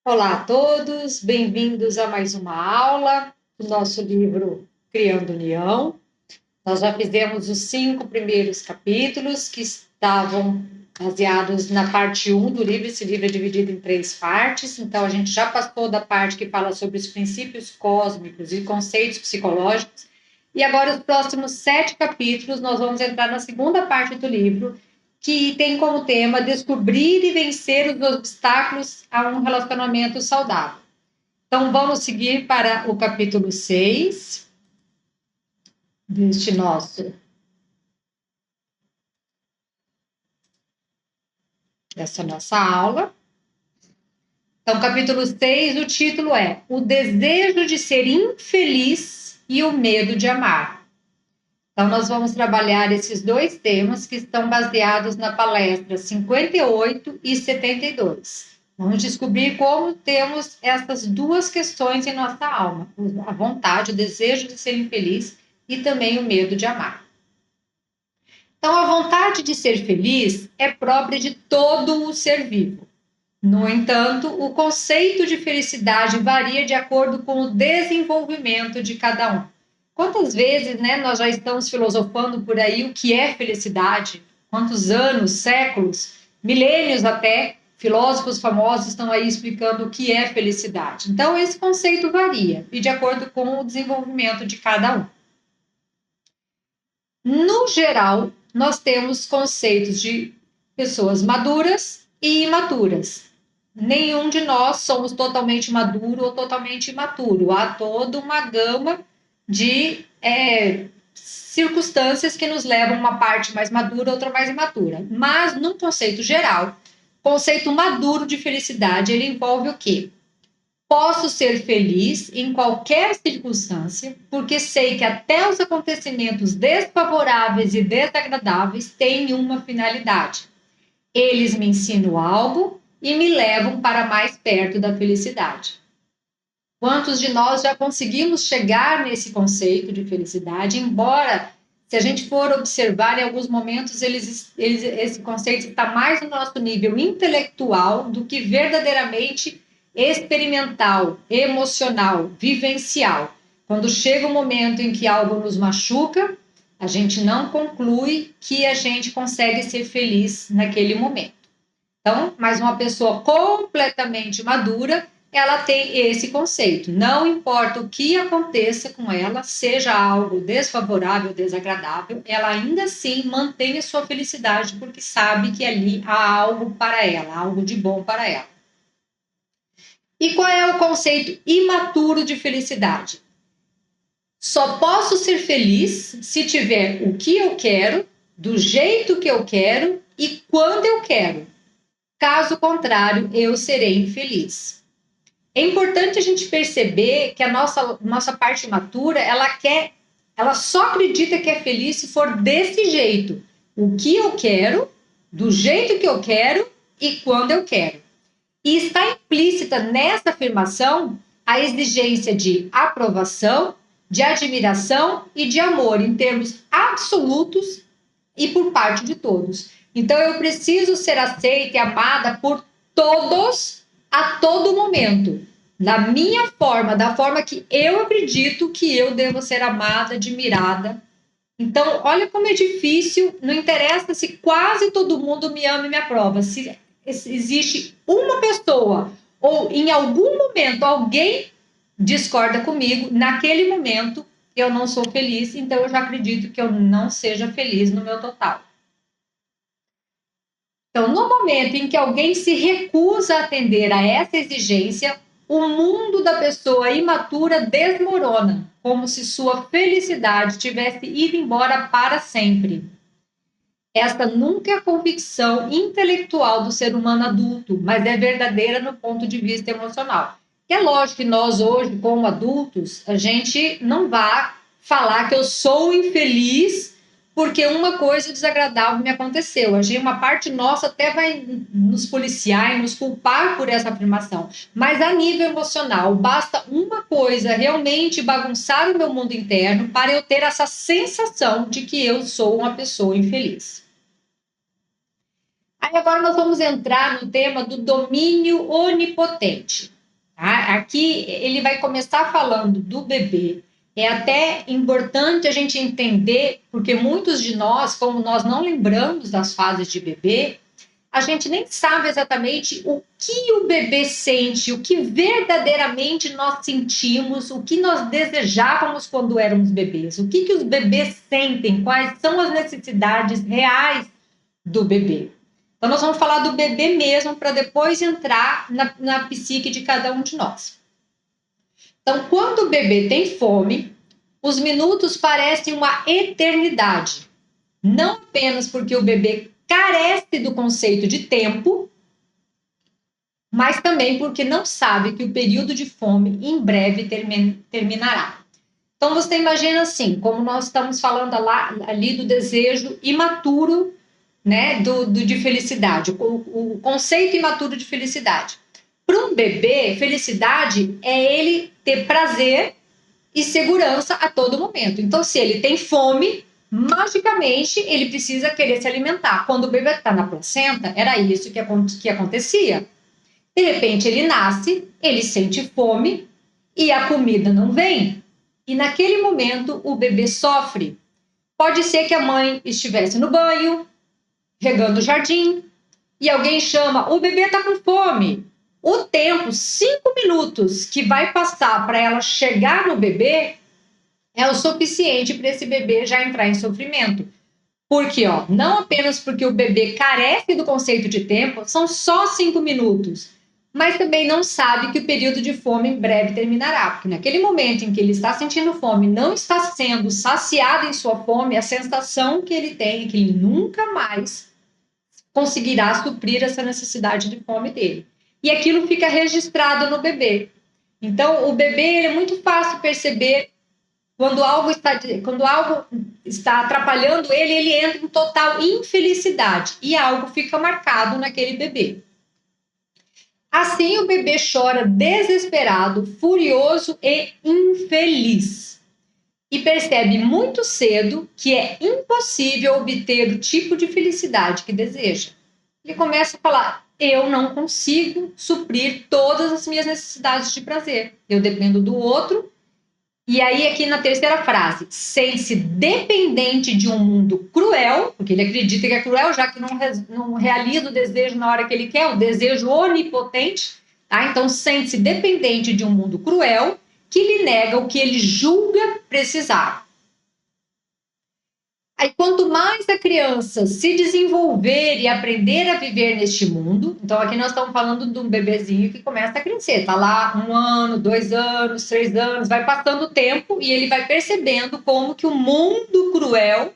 Olá a todos, bem-vindos a mais uma aula do nosso livro Criando União. Nós já fizemos os 5 primeiros capítulos que estavam baseados na parte 1 do livro. Esse livro é dividido em 3 partes, então a gente já passou da parte que fala sobre os princípios cósmicos e conceitos psicológicos, e agora os próximos 7 capítulos nós vamos entrar na segunda parte do livro, que tem como tema descobrir e vencer os obstáculos a um relacionamento saudável. Então, vamos seguir para o capítulo 6 dessa nossa aula. Então, capítulo 6, o título é O Desejo de Ser Infeliz e o Medo de Amar. Então, nós vamos trabalhar esses dois temas que estão baseados na palestra 58 e 72. Vamos descobrir como temos essas duas questões em nossa alma: a vontade, o desejo de ser infeliz e também o medo de amar. Então, a vontade de ser feliz é própria de todo o ser vivo. No entanto, o conceito de felicidade varia de acordo com o desenvolvimento de cada um. Quantas vezes, nós já estamos filosofando por aí o que é felicidade? Quantos anos, séculos, milênios até, filósofos famosos estão aí explicando o que é felicidade. Então, esse conceito varia e de acordo com o desenvolvimento de cada um. No geral, nós temos conceitos de pessoas maduras e imaturas. Nenhum de nós somos totalmente maduro ou totalmente imaturo. Há toda uma gama de circunstâncias que nos levam a uma parte mais madura, outra mais imatura. Mas, num conceito geral, conceito maduro de felicidade, ele envolve o quê? Posso ser feliz em qualquer circunstância, porque sei que até os acontecimentos desfavoráveis e desagradáveis têm uma finalidade. Eles me ensinam algo e me levam para mais perto da felicidade. Quantos de nós já conseguimos chegar nesse conceito de felicidade, embora, se a gente for observar, em alguns momentos, esse conceito está mais no nosso nível intelectual do que verdadeiramente experimental, emocional, vivencial. Quando chega o momento em que algo nos machuca, a gente não conclui que a gente consegue ser feliz naquele momento. Então, mas uma pessoa completamente madura, ela tem esse conceito. Não importa o que aconteça com ela, seja algo desfavorável ou desagradável, ela ainda assim mantém a sua felicidade, porque sabe que ali há algo para ela, algo de bom para ela. E qual é o conceito imaturo de felicidade? Só posso ser feliz se tiver o que eu quero, do jeito que eu quero e quando eu quero. Caso contrário, eu serei infeliz. É importante a gente perceber que a nossa parte imatura, ela só acredita que é feliz se for desse jeito. O que eu quero, do jeito que eu quero e quando eu quero. E está implícita nessa afirmação a exigência de aprovação, de admiração e de amor em termos absolutos e por parte de todos. Então, eu preciso ser aceita e amada por todos a todo momento, da minha forma, da forma que eu acredito que eu devo ser amada, admirada. Então, olha como é difícil, não interessa se quase todo mundo me ama e me aprova, se existe uma pessoa ou em algum momento alguém discorda comigo, naquele momento eu não sou feliz, então eu já acredito que eu não seja feliz no meu total. Então, no momento em que alguém se recusa a atender a essa exigência, o mundo da pessoa imatura desmorona, como se sua felicidade tivesse ido embora para sempre. Esta nunca é a convicção intelectual do ser humano adulto, mas é verdadeira no ponto de vista emocional. É lógico que nós hoje, como adultos, a gente não vai falar que eu sou infeliz porque uma coisa desagradável me aconteceu. Uma parte nossa até vai nos policiar e nos culpar por essa afirmação. Mas a nível emocional, basta uma coisa realmente bagunçar o meu mundo interno para eu ter essa sensação de que eu sou uma pessoa infeliz. Aí agora nós vamos entrar no tema do domínio onipotente. Tá? Aqui ele vai começar falando do bebê. É até importante a gente entender, porque muitos de nós, como nós não lembramos das fases de bebê, a gente nem sabe exatamente o que o bebê sente, o que verdadeiramente nós sentimos, o que nós desejávamos quando éramos bebês, o que os bebês sentem, quais são as necessidades reais do bebê. Então, nós vamos falar do bebê mesmo, para depois entrar na psique de cada um de nós. Então, quando o bebê tem fome, os minutos parecem uma eternidade. Não apenas porque o bebê carece do conceito de tempo, mas também porque não sabe que o período de fome em breve terminará. Então, você imagina assim, como nós estamos falando ali do desejo imaturo, né, de felicidade, o conceito imaturo de felicidade. Para um bebê, felicidade é ele ter prazer e segurança a todo momento. Então, se ele tem fome, magicamente ele precisa querer se alimentar. Quando o bebê está na placenta, era isso que acontecia. De repente ele nasce, ele sente fome e a comida não vem. E naquele momento o bebê sofre. Pode ser que a mãe estivesse no banho, regando o jardim, e alguém chama, o bebê está com fome. O tempo, 5 minutos, que vai passar para ela chegar no bebê, é o suficiente para esse bebê já entrar em sofrimento. Porque, não apenas porque o bebê carece do conceito de tempo, são só 5 minutos, mas também não sabe que o período de fome em breve terminará, porque naquele momento em que ele está sentindo fome, não está sendo saciado em sua fome, a sensação que ele tem é que ele nunca mais conseguirá suprir essa necessidade de fome dele. E aquilo fica registrado no bebê. Então, o bebê é muito fácil perceber quando algo está atrapalhando ele, ele entra em total infelicidade e algo fica marcado naquele bebê. Assim, o bebê chora desesperado, furioso e infeliz. E percebe muito cedo que é impossível obter o tipo de felicidade que deseja. Ele começa a falar: eu não consigo suprir todas as minhas necessidades de prazer. Eu dependo do outro. E aí, aqui na terceira frase, sente-se dependente de um mundo cruel, porque ele acredita que é cruel, já que não realiza o desejo na hora que ele quer, o desejo onipotente, tá? Então, sente-se dependente de um mundo cruel que lhe nega o que ele julga precisar. Aí, quanto mais a criança se desenvolver e aprender a viver neste mundo, então aqui nós estamos falando de um bebezinho que começa a crescer, tá lá 1 ano, 2 anos, 3 anos, vai passando o tempo e ele vai percebendo como que o mundo cruel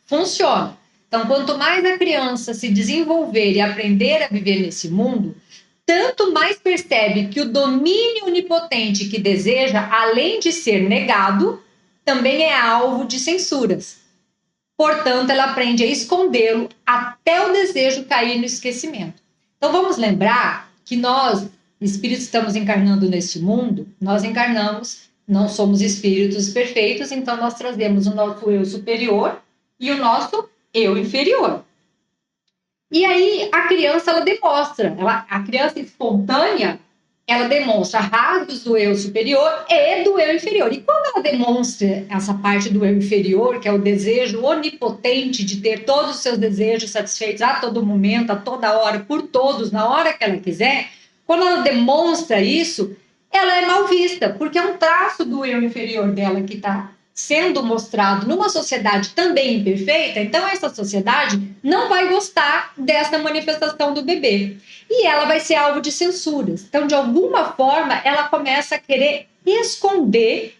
funciona. Então, quanto mais a criança se desenvolver e aprender a viver nesse mundo, tanto mais percebe que o domínio onipotente que deseja, além de ser negado, também é alvo de censuras. Portanto, ela aprende a escondê-lo até o desejo cair no esquecimento. Então, vamos lembrar que nós, espíritos, estamos encarnando neste mundo, nós encarnamos, não somos espíritos perfeitos, então nós trazemos o nosso eu superior e o nosso eu inferior. E aí, a criança, ela demonstra, a criança espontânea, ela demonstra rasgos do eu superior e do eu inferior. E quando ela demonstra essa parte do eu inferior, que é o desejo onipotente de ter todos os seus desejos satisfeitos a todo momento, a toda hora, por todos, na hora que ela quiser, quando ela demonstra isso, ela é mal vista, porque é um traço do eu inferior dela que está sendo mostrado numa sociedade também imperfeita. Então, essa sociedade não vai gostar dessa manifestação do bebê. E ela vai ser alvo de censuras. Então, de alguma forma, ela começa a querer esconder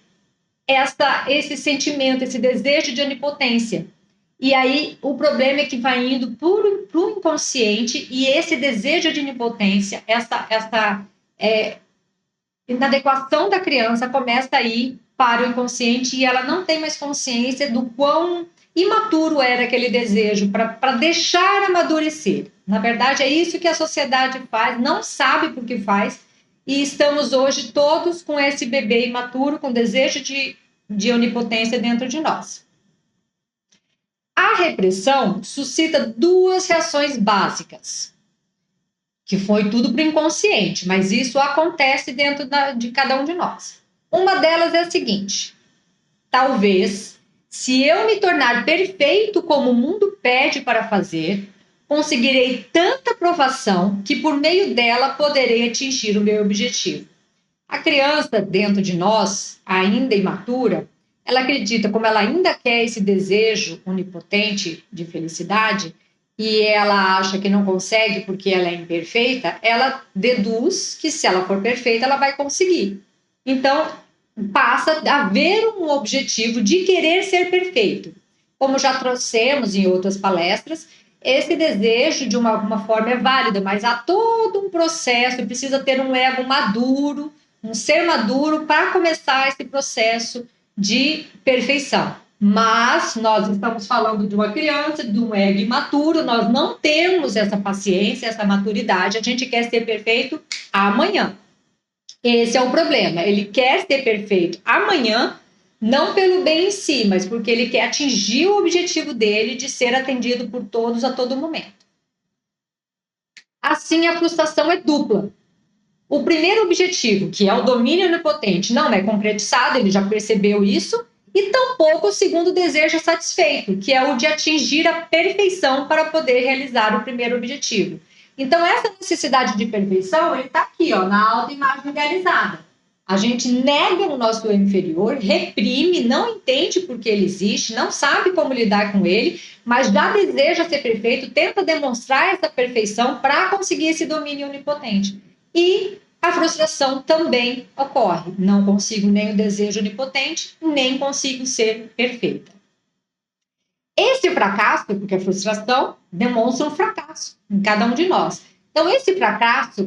esse sentimento, esse desejo de onipotência. E aí, o problema é que vai indo para o inconsciente e esse desejo de onipotência, essa inadequação da criança começa a ir para o inconsciente e ela não tem mais consciência do quão imaturo era aquele desejo para deixar amadurecer. Na verdade, é isso que a sociedade faz, não sabe por que faz, e estamos hoje todos com esse bebê imaturo, com desejo de onipotência dentro de nós. A repressão suscita 2 reações básicas. que foi tudo para o inconsciente, mas isso acontece dentro de cada um de nós. Uma delas é a seguinte: talvez, se eu me tornar perfeito como o mundo pede para fazer, conseguirei tanta aprovação que por meio dela poderei atingir o meu objetivo. A criança dentro de nós, ainda imatura, ela acredita, como ela ainda quer esse desejo onipotente de felicidade, e ela acha que não consegue porque ela é imperfeita, ela deduz que se ela for perfeita, ela vai conseguir. Então, passa a haver um objetivo de querer ser perfeito. Como já trouxemos em outras palestras, esse desejo, de uma forma, é válida, mas há todo um processo, precisa ter um ego maduro, um ser maduro para começar esse processo de perfeição. Mas nós estamos falando de uma criança, de um ego imaturo, nós não temos essa paciência, essa maturidade, a gente quer ser perfeito amanhã. Esse é o problema, ele quer ser perfeito amanhã, não pelo bem em si, mas porque ele quer atingir o objetivo dele de ser atendido por todos a todo momento. Assim, a frustração é dupla. O primeiro objetivo, que é o domínio onipotente, não é concretizado, ele já percebeu isso, e tampouco o segundo desejo é satisfeito, que é o de atingir a perfeição para poder realizar o primeiro objetivo. Então, essa necessidade de perfeição, ele está aqui, ó, na autoimagem idealizada. A gente nega o nosso eu inferior, reprime, não entende por que ele existe, não sabe como lidar com ele, mas já deseja ser perfeito, tenta demonstrar essa perfeição para conseguir esse domínio onipotente. E a frustração também ocorre. Não consigo nem o desejo onipotente, nem consigo ser perfeita. Esse fracasso, porque a frustração demonstra um fracasso em cada um de nós. Então, esse fracasso,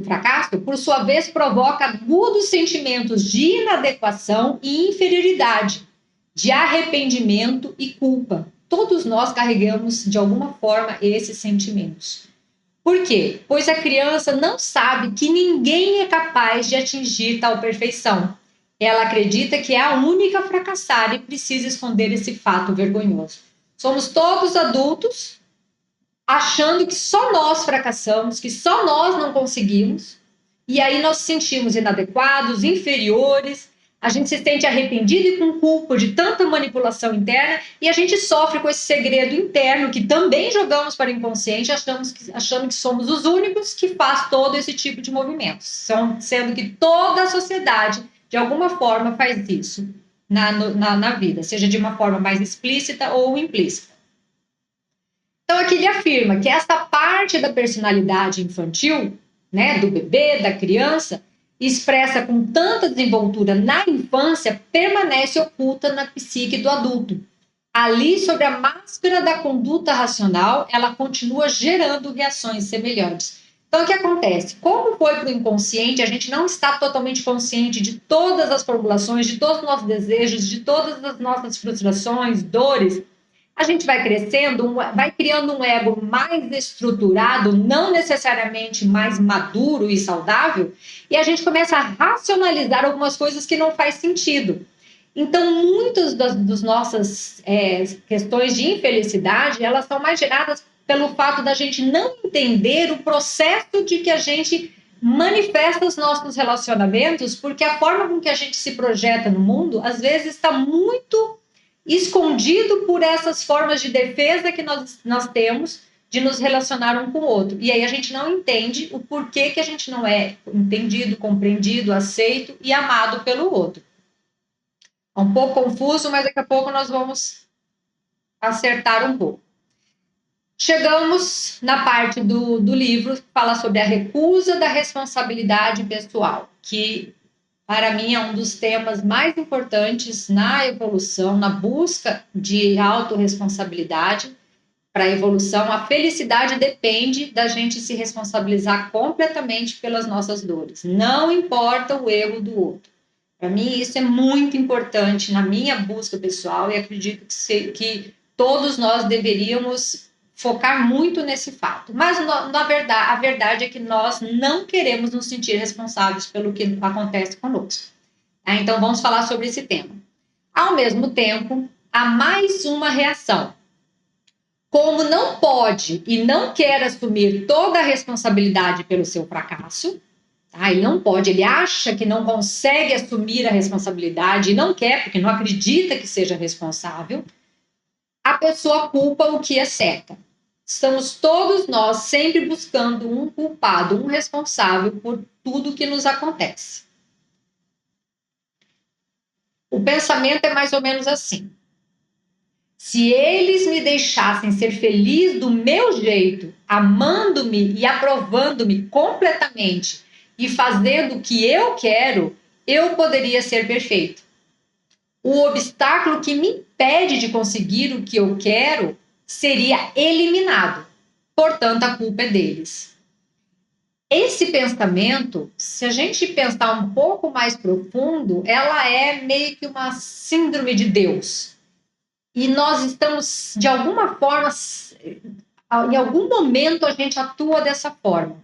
por sua vez, provoca agudos sentimentos de inadequação e inferioridade, de arrependimento e culpa. Todos nós carregamos, de alguma forma, esses sentimentos. Por quê? Pois a criança não sabe que ninguém é capaz de atingir tal perfeição. Ela acredita que é a única a fracassar e precisa esconder esse fato vergonhoso. Somos todos adultos achando que só nós fracassamos, que só nós não conseguimos, e aí nós nos sentimos inadequados, inferiores, a gente se sente arrependido e com culpa de tanta manipulação interna, e a gente sofre com esse segredo interno que também jogamos para o inconsciente, achando que somos os únicos que faz todo esse tipo de movimentos, sendo que toda a sociedade, de alguma forma, faz isso na vida, seja de uma forma mais explícita ou implícita. Então, aqui ele afirma que essa parte da personalidade infantil, né, do bebê, da criança, expressa com tanta desenvoltura na infância, permanece oculta na psique do adulto. Ali, sob a máscara da conduta racional, ela continua gerando reações semelhantes. Então, o que acontece? Como foi para o inconsciente, a gente não está totalmente consciente de todas as formulações, de todos os nossos desejos, de todas as nossas frustrações, dores. A gente vai crescendo, vai criando um ego mais estruturado, não necessariamente mais maduro e saudável, e a gente começa a racionalizar algumas coisas que não faz sentido. Então, muitas das nossas questões de infelicidade, elas são mais geradas pelo fato da gente não entender o processo de que a gente manifesta os nossos relacionamentos, porque a forma com que a gente se projeta no mundo, às vezes está muito escondido por essas formas de defesa que nós temos de nos relacionar um com o outro. E aí a gente não entende o porquê que a gente não é entendido, compreendido, aceito e amado pelo outro. É um pouco confuso, mas daqui a pouco nós vamos acertar um pouco. Chegamos na parte do livro que fala sobre a recusa da responsabilidade pessoal, que para mim é um dos temas mais importantes na evolução, na busca de autorresponsabilidade. Para a evolução, a felicidade depende da gente se responsabilizar completamente pelas nossas dores. Não importa o erro do outro. Para mim, isso é muito importante na minha busca pessoal e acredito que todos nós deveríamos focar muito nesse fato. Mas, a verdade é que nós não queremos nos sentir responsáveis pelo que acontece conosco. Então, vamos falar sobre esse tema. Ao mesmo tempo, há mais uma reação. Como não pode e não quer assumir toda a responsabilidade pelo seu fracasso, tá? Ele não pode, ele acha que não consegue assumir a responsabilidade e não quer, porque não acredita que seja responsável, a pessoa culpa o que é certo. Estamos todos nós sempre buscando um culpado, um responsável por tudo que nos acontece. O pensamento é mais ou menos assim. Se eles me deixassem ser feliz do meu jeito, amando-me e aprovando-me completamente e fazendo o que eu quero, eu poderia ser perfeito. O obstáculo que me impede de conseguir o que eu quero seria eliminado. Portanto, a culpa é deles. Esse pensamento, se a gente pensar um pouco mais profundo, ela é meio que uma síndrome de Deus. E nós estamos, de alguma forma, em algum momento a gente atua dessa forma.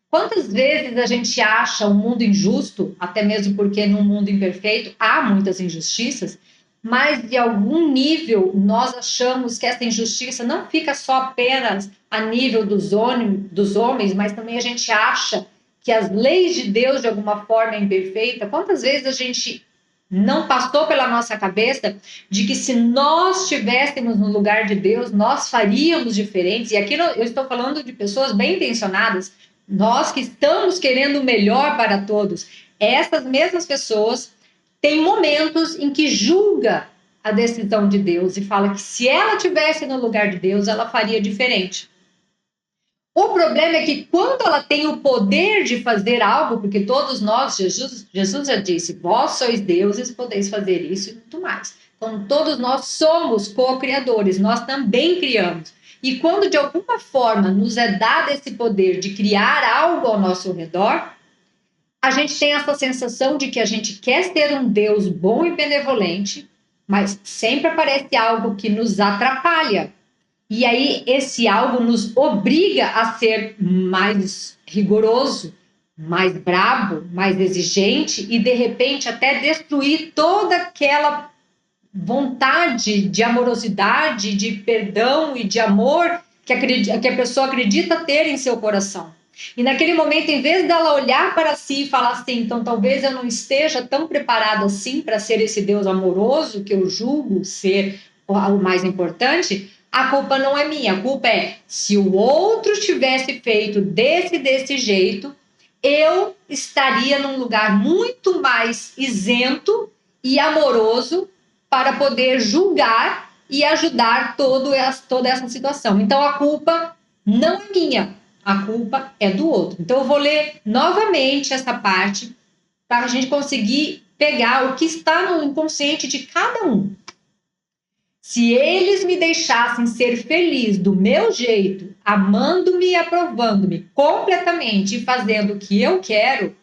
Quantas vezes a gente acha um mundo injusto, até mesmo porque num mundo imperfeito há muitas injustiças, mas de algum nível nós achamos que essa injustiça não fica só apenas a nível dos homens, mas também a gente acha que as leis de Deus de alguma forma é imperfeita. Quantas vezes a gente não passou pela nossa cabeça de que se nós estivéssemos no lugar de Deus, nós faríamos diferentes? E aqui eu estou falando de pessoas bem intencionadas, nós que estamos querendo o melhor para todos. Essas mesmas pessoas têm momentos em que julga a decisão de Deus e fala que se ela estivesse no lugar de Deus, ela faria diferente. O problema é que quando ela tem o poder de fazer algo, porque todos nós, Jesus já disse, vós sois deuses, podeis fazer isso e muito mais. Então, todos nós somos co-criadores, nós também criamos. E quando de alguma forma nos é dado esse poder de criar algo ao nosso redor, a gente tem essa sensação de que a gente quer ser um Deus bom e benevolente, mas sempre aparece algo que nos atrapalha. E aí esse algo nos obriga a ser mais rigoroso, mais brabo, mais exigente e de repente até destruir toda aquela vontade de amorosidade, de perdão e de amor que a pessoa acredita ter em seu coração. E naquele momento, em vez dela olhar para si e falar assim, então talvez eu não esteja tão preparado assim para ser esse Deus amoroso que eu julgo ser o mais importante, a culpa não é minha, a culpa é se o outro tivesse feito desse jeito, eu estaria num lugar muito mais isento e amoroso para poder julgar e ajudar toda essa situação. Então, a culpa não é minha, a culpa é do outro. Então, eu vou ler novamente essa parte para a gente conseguir pegar o que está no inconsciente de cada um. Se eles me deixassem ser feliz do meu jeito, amando-me e aprovando-me completamente e fazendo o que eu quero,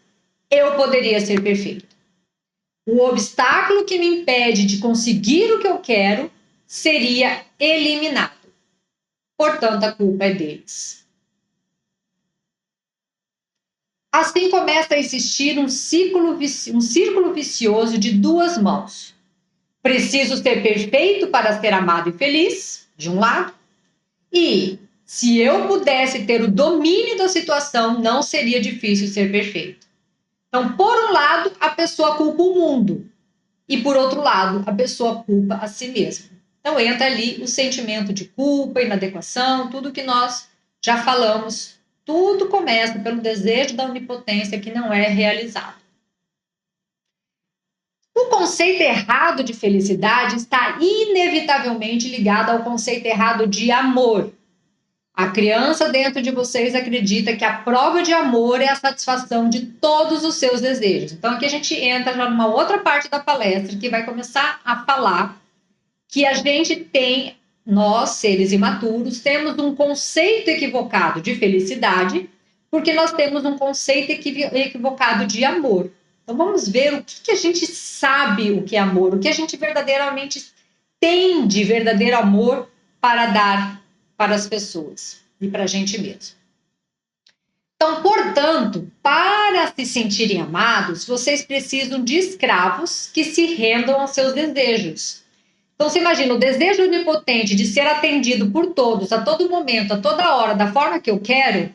eu poderia ser perfeito. O obstáculo que me impede de conseguir o que eu quero seria eliminado. Portanto, a culpa é deles. Assim começa a existir um círculo vicioso de duas mãos. Preciso ser perfeito para ser amado e feliz, de um lado, e se eu pudesse ter o domínio da situação, não seria difícil ser perfeito. Então, por um lado, a pessoa culpa o mundo, e por outro lado, a pessoa culpa a si mesma. Então, entra ali o sentimento de culpa, inadequação, tudo que nós já falamos, tudo começa pelo desejo da onipotência que não é realizado. O conceito errado de felicidade está inevitavelmente ligado ao conceito errado de amor. A criança dentro de vocês acredita que a prova de amor é a satisfação de todos os seus desejos. Então, aqui a gente entra já numa outra parte da palestra que vai começar a falar que a gente tem, nós, seres imaturos, temos um conceito equivocado de felicidade, porque nós temos um conceito equivocado de amor. Então, vamos ver o que a gente sabe o que é amor, o que a gente verdadeiramente tem de verdadeiro amor para dar para as pessoas e para a gente mesmo. Então, portanto, para se sentirem amados, vocês precisam de escravos que se rendam aos seus desejos. Então, você imagina, o desejo onipotente de ser atendido por todos, a todo momento, a toda hora, da forma que eu quero,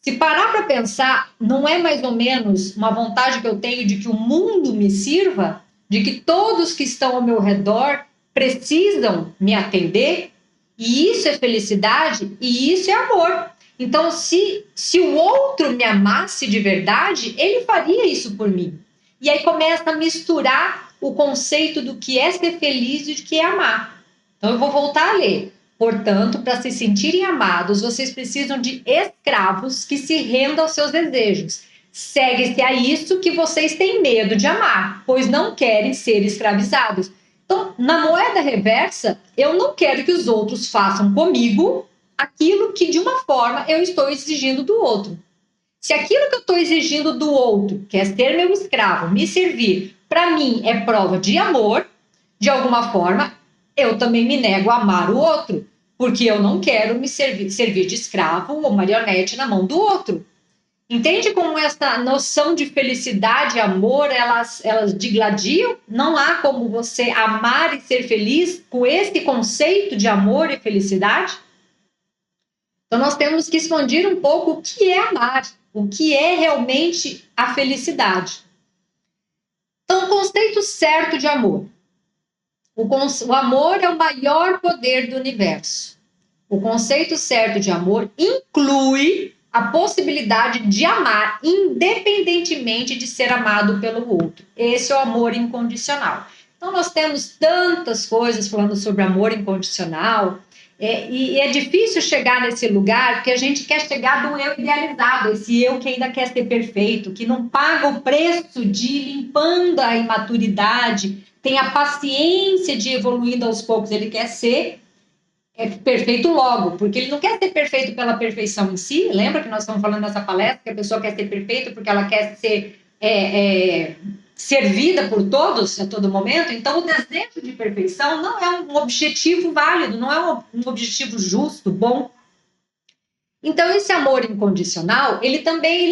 se parar para pensar, não é mais ou menos uma vontade que eu tenho de que o mundo me sirva, de que todos que estão ao meu redor precisam me atender? E isso é felicidade e isso é amor. Então, se o outro me amasse de verdade, ele faria isso por mim. E aí começa a misturar o conceito do que é ser feliz e do que é amar. Então, eu vou voltar a ler. Portanto, para se sentirem amados, vocês precisam de escravos que se rendam aos seus desejos. Segue-se a isso que vocês têm medo de amar, pois não querem ser escravizados. Então, na moeda reversa, eu não quero que os outros façam comigo aquilo que, de uma forma, eu estou exigindo do outro. Se aquilo que eu estou exigindo do outro, que é ser meu escravo, me servir, para mim é prova de amor, de alguma forma, eu também me nego a amar o outro, porque eu não quero me servir de escravo ou marionete na mão do outro. Entende como essa noção de felicidade e amor, elas digladiam? Não há como você amar e ser feliz com esse conceito de amor e felicidade? Então, nós temos que expandir um pouco o que é amar, o que é realmente a felicidade. Então, o conceito certo de amor. O amor é o maior poder do universo. O conceito certo de amor inclui a possibilidade de amar independentemente de ser amado pelo outro. Esse é o amor incondicional. Então, nós temos tantas coisas falando sobre amor incondicional, e é difícil chegar nesse lugar porque a gente quer chegar do eu idealizado, esse eu que ainda quer ser perfeito, que não paga o preço de ir limpando a imaturidade, tem a paciência de evoluindo aos poucos, ele quer ser perfeito logo, porque ele não quer ser perfeito pela perfeição em si. Lembra que nós estamos falando nessa palestra que a pessoa quer ser perfeita porque ela quer ser servida por todos a todo momento? Então, o desejo de perfeição não é um objetivo válido, não é um objetivo justo, bom. Então, esse amor incondicional, ele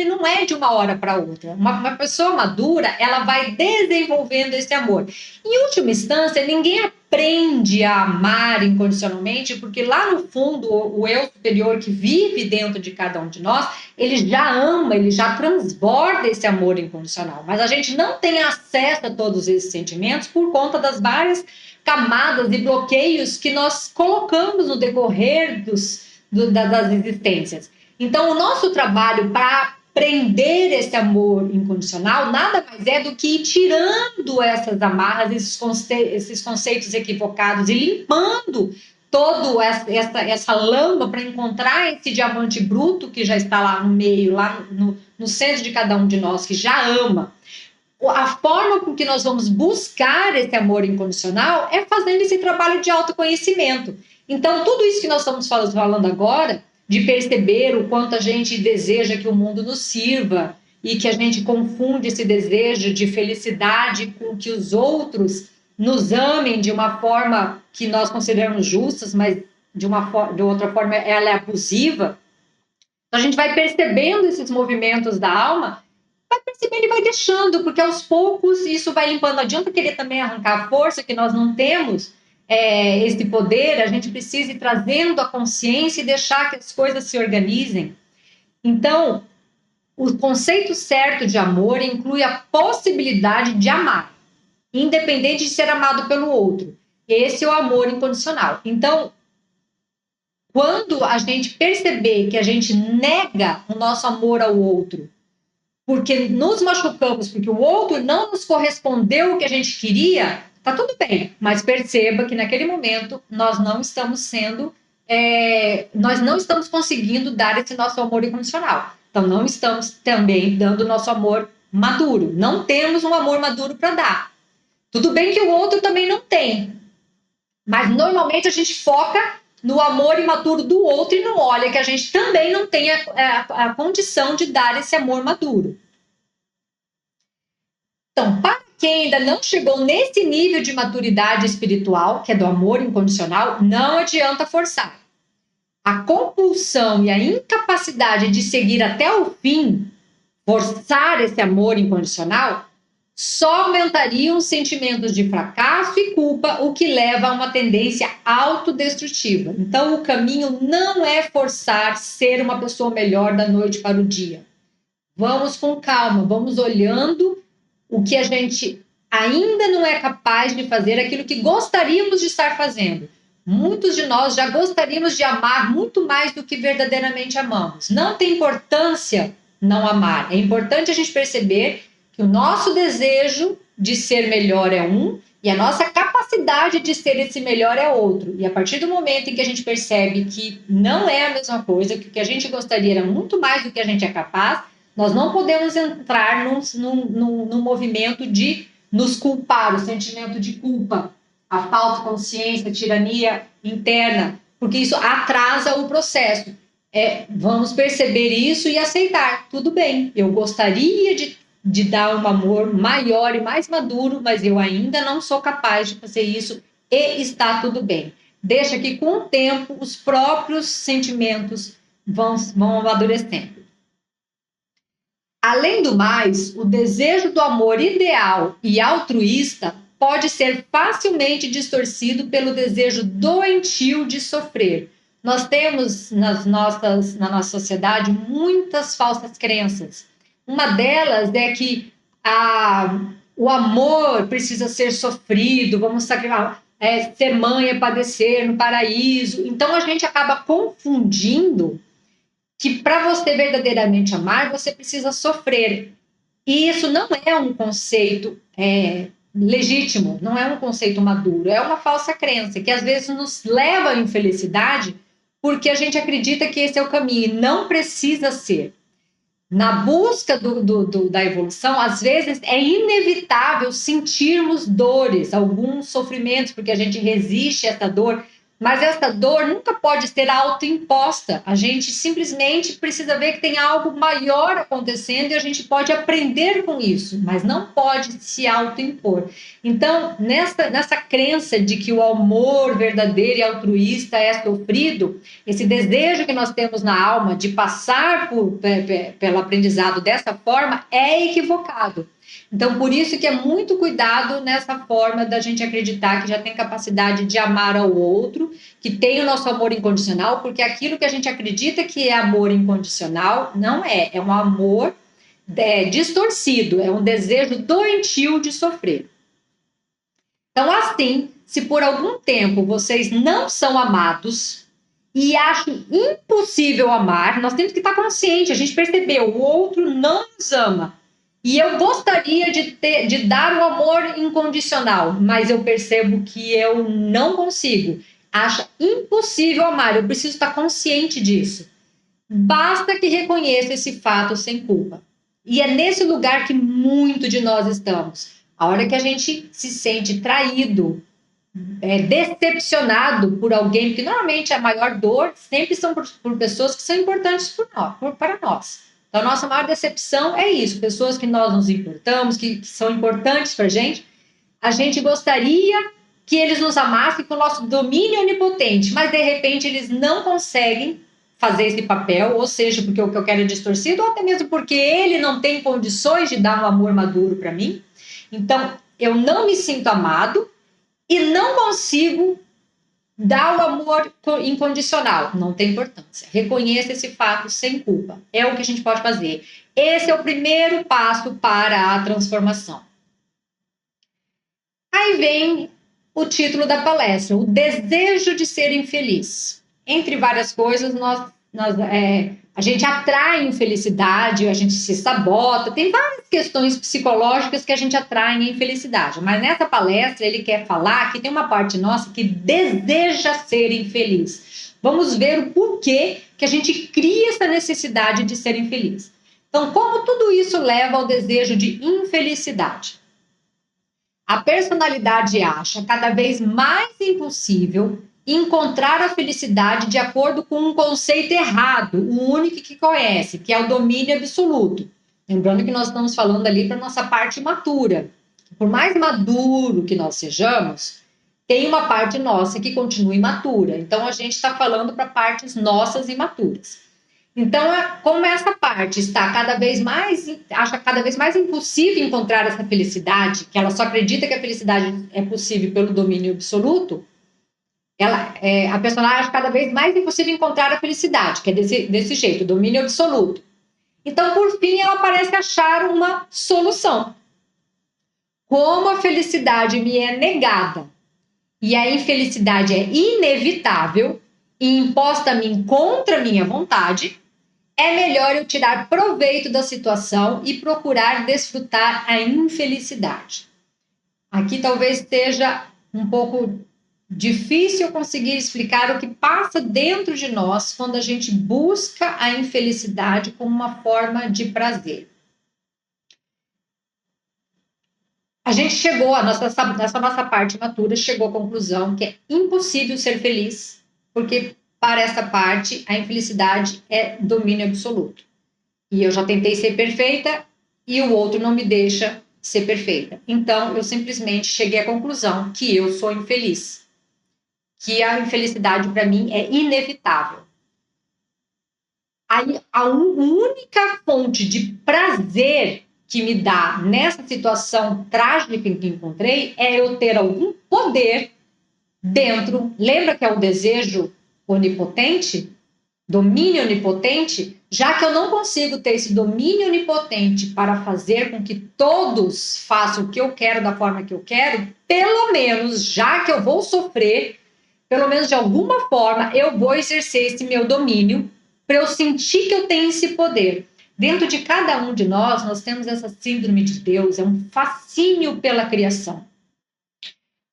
não é de uma hora para outra. Uma pessoa madura, ela vai desenvolvendo esse amor. Em última instância, ninguém aprende a amar incondicionalmente, porque lá no fundo, o eu superior que vive dentro de cada um de nós, ele já ama, ele já transborda esse amor incondicional. Mas a gente não tem acesso a todos esses sentimentos por conta das várias camadas e bloqueios que nós colocamos no decorrer das existências. Então, o nosso trabalho para aprender esse amor incondicional nada mais é do que ir tirando essas amarras, esses conceitos equivocados e limpando toda essa lama para encontrar esse diamante bruto que já está lá no meio, lá no centro de cada um de nós, que já ama. A forma com que nós vamos buscar esse amor incondicional é fazendo esse trabalho de autoconhecimento. Então, tudo isso que nós estamos falando agora, de perceber o quanto a gente deseja que o mundo nos sirva e que a gente confunde esse desejo de felicidade com que os outros nos amem de uma forma que nós consideramos justas, mas de outra forma ela é abusiva. Então, a gente vai percebendo esses movimentos da alma, vai percebendo e vai deixando, porque aos poucos isso vai limpando. Não adianta querer também arrancar a força que nós não temos, esse poder. A gente precisa ir trazendo a consciência e deixar que as coisas se organizem. Então, o conceito certo de amor inclui a possibilidade de amar, independente de ser amado pelo outro. Esse é o amor incondicional. Então, quando a gente perceber que a gente nega o nosso amor ao outro, porque nos machucamos, porque o outro não nos correspondeu o que a gente queria, tá tudo bem, mas perceba que naquele momento nós não estamos nós não estamos conseguindo dar esse nosso amor incondicional. Então não estamos também dando o nosso amor maduro. Não temos um amor maduro para dar. Tudo bem que o outro também não tem, mas normalmente a gente foca no amor imaturo do outro e não olha que a gente também não tem a condição de dar esse amor maduro. Então, para quem ainda não chegou nesse nível de maturidade espiritual, que é do amor incondicional, não adianta forçar. A compulsão e a incapacidade de seguir até o fim, forçar esse amor incondicional, só aumentariam os sentimentos de fracasso e culpa, o que leva a uma tendência autodestrutiva. Então, o caminho não é forçar ser uma pessoa melhor da noite para o dia. Vamos com calma, vamos olhando o que a gente ainda não é capaz de fazer, aquilo que gostaríamos de estar fazendo. Muitos de nós já gostaríamos de amar muito mais do que verdadeiramente amamos. Não tem importância não amar. É importante a gente perceber que o nosso desejo de ser melhor é um e a nossa capacidade de ser esse melhor é outro. E a partir do momento em que a gente percebe que não é a mesma coisa, que o que a gente gostaria era muito mais do que a gente é capaz, nós não podemos entrar num movimento de nos culpar, o sentimento de culpa, a falsa consciência, a tirania interna, porque isso atrasa o processo. Vamos perceber isso e aceitar. Tudo bem, eu gostaria de dar um amor maior e mais maduro, mas eu ainda não sou capaz de fazer isso e está tudo bem. Deixa que com o tempo os próprios sentimentos vão amadurecendo. Além do mais, o desejo do amor ideal e altruísta pode ser facilmente distorcido pelo desejo doentio de sofrer. Nós temos na nossa sociedade muitas falsas crenças. Uma delas é que o amor precisa ser sofrido, vamos sacrificar, ser mãe é padecer no paraíso. Então a gente acaba confundindo que para você verdadeiramente amar, você precisa sofrer. E isso não é um conceito legítimo, não é um conceito maduro, é uma falsa crença que às vezes nos leva à infelicidade porque a gente acredita que esse é o caminho e não precisa ser. Na busca da evolução, às vezes é inevitável sentirmos dores, alguns sofrimentos, porque a gente resiste a essa dor, mas essa dor nunca pode ser autoimposta. A gente simplesmente precisa ver que tem algo maior acontecendo e a gente pode aprender com isso, mas não pode se autoimpor. Então, nessa crença de que o amor verdadeiro e altruísta é sofrido, esse desejo que nós temos na alma de passar pelo aprendizado dessa forma é equivocado. Então, por isso que é muito cuidado nessa forma da gente acreditar que já tem capacidade de amar ao outro, que tem o nosso amor incondicional, porque aquilo que a gente acredita que é amor incondicional, não é. É um amor distorcido, é um desejo doentio de sofrer. Então, assim, se por algum tempo vocês não são amados e acham impossível amar, nós temos que estar consciente, a gente percebeu, o outro não nos ama. E eu gostaria de dar o amor incondicional, mas eu percebo que eu não consigo. Acha impossível amar, eu preciso estar consciente disso. Basta que reconheça esse fato sem culpa. E é nesse lugar que muito de nós estamos. A hora que a gente se sente traído, decepcionado por alguém, porque normalmente a maior dor sempre são por pessoas que são importantes para nós. Então, a nossa maior decepção é isso, pessoas que nós nos importamos, que são importantes para a gente gostaria que eles nos amassem com o nosso domínio onipotente, mas de repente eles não conseguem fazer esse papel, ou seja, porque o que eu quero é distorcido, ou até mesmo porque ele não tem condições de dar um amor maduro para mim. Então, eu não me sinto amado e não consigo dar o amor incondicional. Não tem importância. Reconheça esse fato sem culpa. É o que a gente pode fazer. Esse é o primeiro passo para a transformação. Aí vem o título da palestra, o desejo de ser infeliz. Entre várias coisas, a gente atrai infelicidade, a gente se sabota, tem várias questões psicológicas que a gente atrai em infelicidade. Mas nessa palestra ele quer falar que tem uma parte nossa que deseja ser infeliz. Vamos ver o porquê que a gente cria essa necessidade de ser infeliz. Então, como tudo isso leva ao desejo de infelicidade? A personalidade acha cada vez mais impossível encontrar a felicidade de acordo com um conceito errado, o único que conhece, que é o domínio absoluto. Lembrando que nós estamos falando ali para a nossa parte imatura. Por mais maduro que nós sejamos, tem uma parte nossa que continua imatura. Então, a gente está falando para partes nossas imaturas. Então, como essa parte está acha cada vez mais impossível encontrar essa felicidade, que ela só acredita que a felicidade é possível pelo domínio absoluto, a personagem acha cada vez mais impossível encontrar a felicidade, que é desse jeito, domínio absoluto. Então, por fim, ela parece achar uma solução. Como a felicidade me é negada e a infelicidade é inevitável e imposta a mim contra a minha vontade, é melhor eu tirar proveito da situação e procurar desfrutar a infelicidade. Aqui talvez seja um pouco difícil conseguir explicar o que passa dentro de nós quando a gente busca a infelicidade como uma forma de prazer. A gente chegou, essa nossa parte matura chegou à conclusão que é impossível ser feliz, porque para essa parte a infelicidade é domínio absoluto. E eu já tentei ser perfeita e o outro não me deixa ser perfeita. Então eu simplesmente cheguei à conclusão que eu sou infeliz, que a infelicidade para mim é inevitável. Aí a única fonte de prazer que me dá nessa situação trágica que encontrei é eu ter algum poder dentro. Lembra que é o desejo onipotente? Domínio onipotente? Já que eu não consigo ter esse domínio onipotente para fazer com que todos façam o que eu quero da forma que eu quero, pelo menos, já que eu vou sofrer, pelo menos de alguma forma, eu vou exercer esse meu domínio para eu sentir que eu tenho esse poder. Dentro de cada um de nós temos essa síndrome de Deus, é um fascínio pela criação.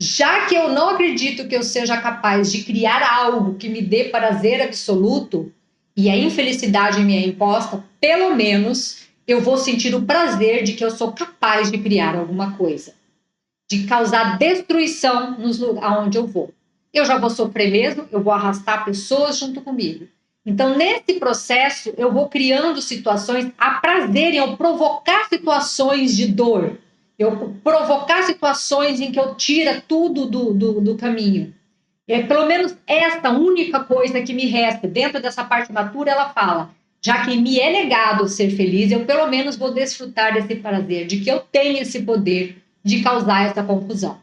Já que eu não acredito que eu seja capaz de criar algo que me dê prazer absoluto e a infelicidade me é imposta, pelo menos eu vou sentir o prazer de que eu sou capaz de criar alguma coisa, de causar destruição nos lugares onde eu vou. Eu já vou sofrer mesmo, eu vou arrastar pessoas junto comigo. Então, nesse processo, eu vou criando situações a prazer, eu provocar situações de dor, eu provocar situações em que eu tira tudo do caminho. Pelo menos esta única coisa que me resta, dentro dessa parte matura, ela fala, já que me é negado ser feliz, eu pelo menos vou desfrutar desse prazer, de que eu tenho esse poder de causar essa confusão.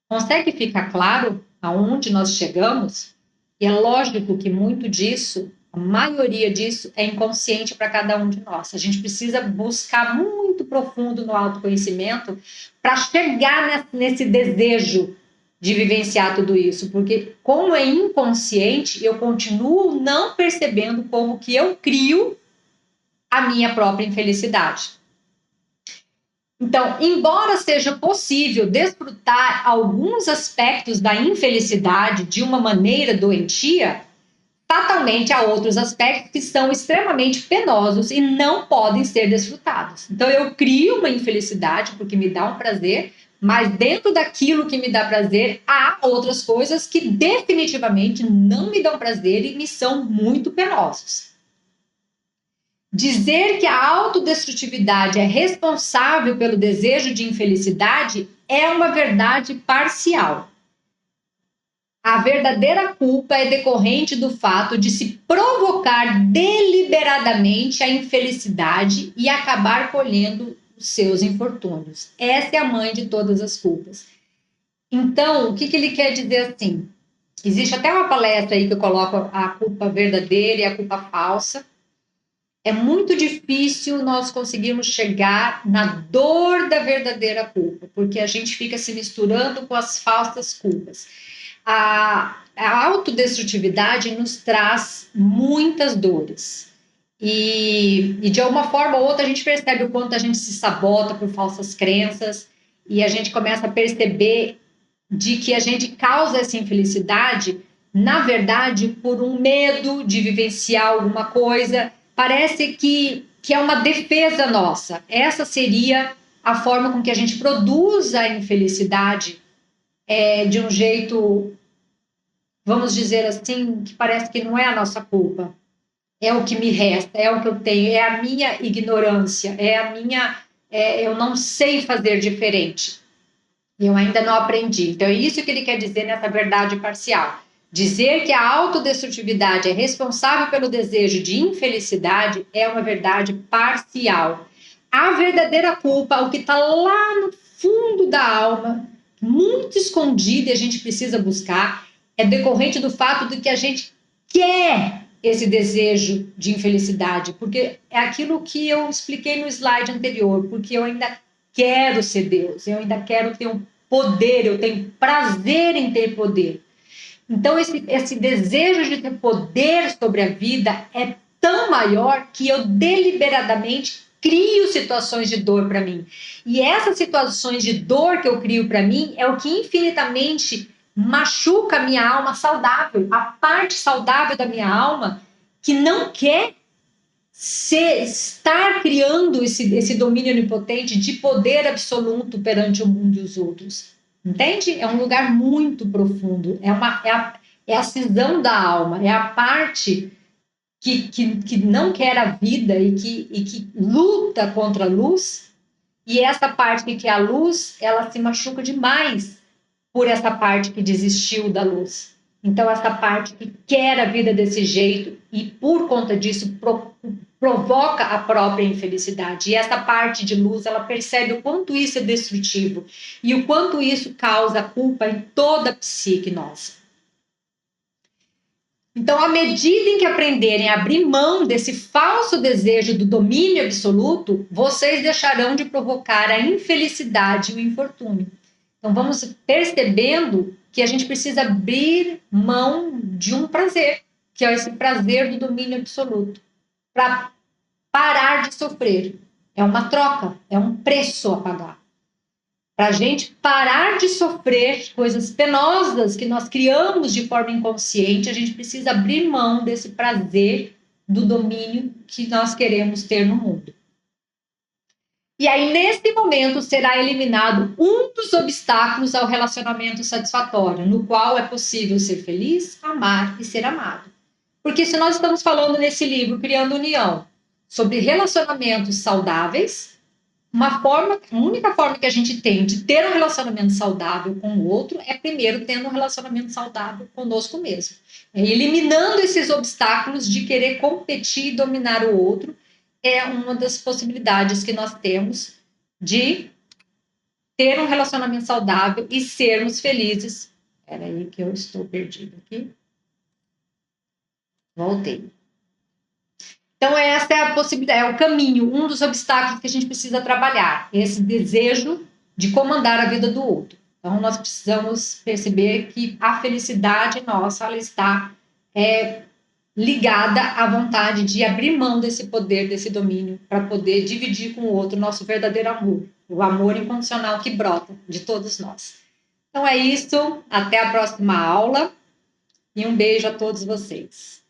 Consegue ficar claro aonde nós chegamos? E é lógico que muito disso, a maioria disso, é inconsciente para cada um de nós. A gente precisa buscar muito profundo no autoconhecimento para chegar nesse desejo de vivenciar tudo isso, porque como é inconsciente, eu continuo não percebendo como que eu crio a minha própria infelicidade. Então, embora seja possível desfrutar alguns aspectos da infelicidade de uma maneira doentia, fatalmente há outros aspectos que são extremamente penosos e não podem ser desfrutados. Então, eu crio uma infelicidade porque me dá um prazer, mas dentro daquilo que me dá prazer, há outras coisas que definitivamente não me dão prazer e me são muito penosos. Dizer que a autodestrutividade é responsável pelo desejo de infelicidade é uma verdade parcial. A verdadeira culpa é decorrente do fato de se provocar deliberadamente a infelicidade e acabar colhendo os seus infortúnios. Essa é a mãe de todas as culpas. Então, o que ele quer dizer assim? Existe até uma palestra aí que eu coloco a culpa verdadeira e a culpa falsa. É muito difícil nós conseguirmos chegar na dor da verdadeira culpa, porque a gente fica se misturando com as falsas culpas. A autodestrutividade nos traz muitas dores. E de alguma forma ou outra a gente percebe o quanto a gente se sabota por falsas crenças e a gente começa a perceber de que a gente causa essa infelicidade, na verdade, por um medo de vivenciar alguma coisa. Parece que é uma defesa nossa. Essa seria a forma com que a gente produz a infelicidade de um jeito, vamos dizer assim, que parece que não é a nossa culpa. É o que me resta, é o que eu tenho, é a minha ignorância, eu não sei fazer diferente. Eu ainda não aprendi. Então, é isso que ele quer dizer nessa verdade parcial. Dizer que a autodestrutividade é responsável pelo desejo de infelicidade é uma verdade parcial. A verdadeira culpa, o que está lá no fundo da alma, muito escondido e a gente precisa buscar, é decorrente do fato de que a gente quer esse desejo de infelicidade, porque é aquilo que eu expliquei no slide anterior, porque eu ainda quero ser Deus, eu ainda quero ter um poder, eu tenho prazer em ter poder. Então, esse desejo de ter poder sobre a vida é tão maior que eu deliberadamente crio situações de dor para mim. E essas situações de dor que eu crio para mim é o que infinitamente machuca a minha alma saudável, a parte saudável da minha alma que não quer estar criando esse domínio onipotente de poder absoluto perante o mundo e os outros. Entende? É um lugar muito profundo. É a cisão da alma, é a parte que não quer a vida e que luta contra a luz. E essa parte que quer a luz, ela se machuca demais por essa parte que desistiu da luz. Então, essa parte que quer a vida desse jeito e, por conta disso, provoca a própria infelicidade. E essa parte de luz, ela percebe o quanto isso é destrutivo e o quanto isso causa culpa em toda a psique nossa. Então, à medida em que aprenderem a abrir mão desse falso desejo do domínio absoluto, vocês deixarão de provocar a infelicidade e o infortúnio. Então, vamos percebendo que a gente precisa abrir mão de um prazer, que é esse prazer do domínio absoluto, para parar de sofrer. É uma troca, é um preço a pagar. Para a gente parar de sofrer coisas penosas que nós criamos de forma inconsciente, a gente precisa abrir mão desse prazer do domínio que nós queremos ter no mundo. E aí, nesse momento, será eliminado um dos obstáculos ao relacionamento satisfatório, no qual é possível ser feliz, amar e ser amado. Porque se nós estamos falando nesse livro, Criando União, sobre relacionamentos saudáveis, a única forma que a gente tem de ter um relacionamento saudável com o outro é primeiro tendo um relacionamento saudável conosco mesmo. Eliminando esses obstáculos de querer competir e dominar o outro, é uma das possibilidades que nós temos de ter um relacionamento saudável e sermos felizes. Espera aí que eu estou perdido aqui. Voltei. Então, essa é a possibilidade, é o caminho, um dos obstáculos que a gente precisa trabalhar, esse desejo de comandar a vida do outro. Então, nós precisamos perceber que a felicidade nossa, ela está ligada à vontade de abrir mão desse poder, desse domínio, para poder dividir com o outro o nosso verdadeiro amor, o amor incondicional que brota de todos nós. Então é isso, até a próxima aula e um beijo a todos vocês.